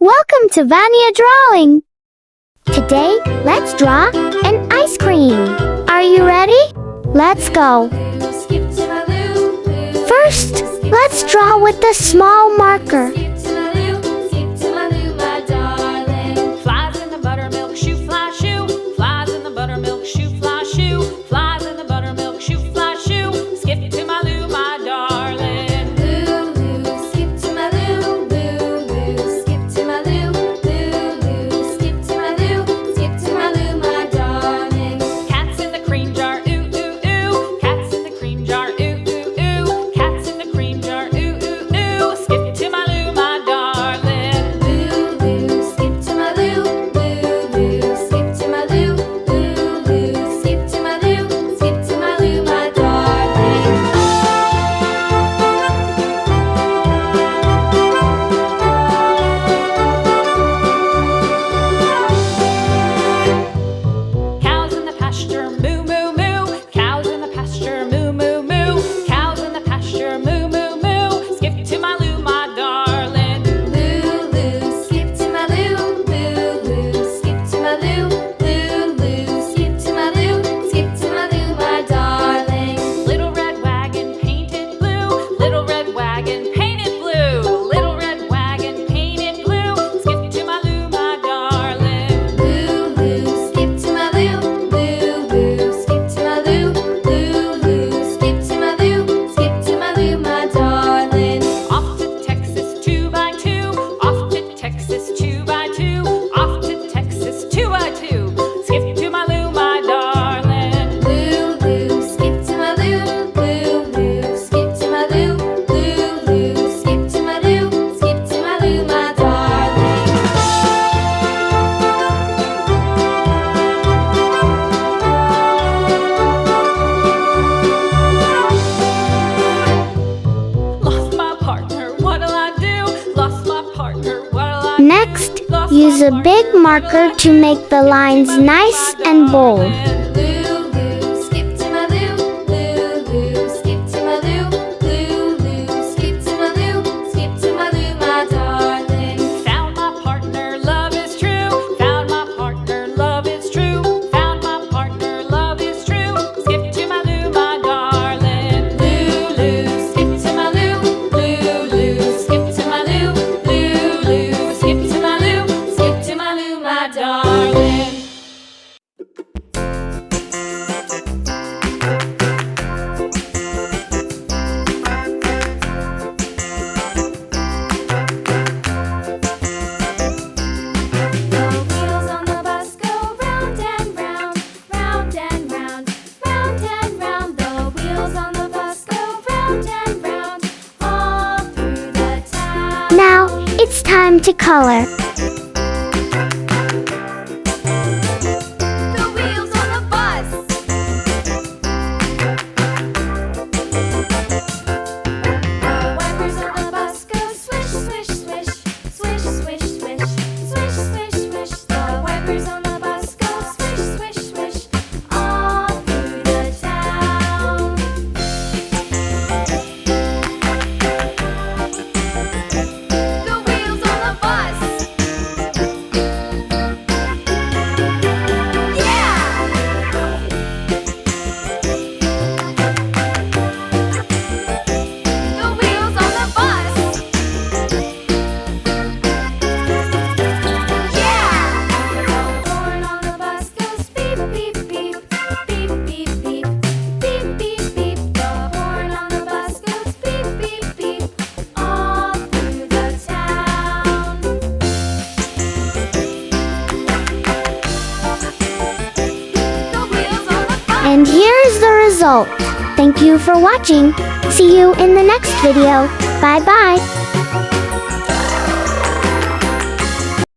Welcome to Vania Drawing. Today, let's draw an ice cream. Are you ready? Let's go. First, let's draw with a small marker. Flies in the buttermilk shoe, fly shoe. Flies in the buttermilk shoe, fly shoe. Flies in the buttermilk shoe, fly shoe. Skip to my Lou, my darling. Lou, Lou, skip to my Lou. Lou, Lou, skip to my Lou. Lou, Lou, skip to my Lou. Skip to my Lou, my darling. Cats in the cream jar, ooh, ooh, ooh. Cats in the cream jar, ooh, ooh, ooh. Cats in the cream jar, ooh, ooh, ooh. Skip to my Lou, my darling. Lou, Lou, skip to my Lou. Lou, Lou, skip to my Lou. Lou, Lou, skip to my Lou. Skip to my Lou, my darling. Cows in the pasture, moo, moo, moo. Cows in the pasture, moo, moo, moo. Cows in the pasture, moo, moo, moo. Skip to my Lou, my darling. Lou, Lou, skip to my Lou. Lou, Lou, skip to my Lou. Lou, Lou, skip to my Lou. Skip to my Lou, my darling. Little red wagon painted blue. Little red wagon painted blue. Little red wagon painted blue. Skip to my Lou, my darling. Lou, Lou, skip to my Lou. Lou, Lou, skip to my Lou. Lou, Lou, skip to my Lou. Skip to my Lou, my darling. Off to Texas 2x2. Off to Texas 2x2. Off to Texas 2x2. Skip to my Lou, my darling. Lou, Lou, skip to my Lou. Lou, Lou, skip to my Lou. Lou, Lou, skip to my Lou. Skip to my Lou, my darling. Lost my partner, what'll I do? Lost my partner, what'll I do? Next, use a big marker to make the lines nice and bold. Lou, Lou, skip to my Lou. Lou, Lou, skip to my Lou. Lou, Lou, skip to my Lou. Skip to my Lou, my darling. Found my partner, love is true. Found my partner, love is true. Found my partner, love is true. Skip to my Lou, my darling. Lou, Lou, skip to my Lou. Lou, Lou, skip to my Lou. Lou, Lou, skip to my Lou. Skip to my Lou, my darling. The wheels on the bus go round and round, round and round, round and round. The wheels on the bus go round and round, all through the town. Now, it's time to color. The wheels on the bus. The wipers on the bus go swish, swish, swish, swish, swish, swish, swish, swish, swish. The wipers on the bus go swish, swish, swish, all through the town. The wheels on the bus. Yeah! The wheels on the bus. Yeah! The horn on the bus goes beep, beep, beep, beep, beep, beep, beep, beep, beep. The horn on the bus goes beep, beep, beep, all through the town. The wheels on the bus. And here is the result. Thank you for watching. See you in the next video. Bye-bye.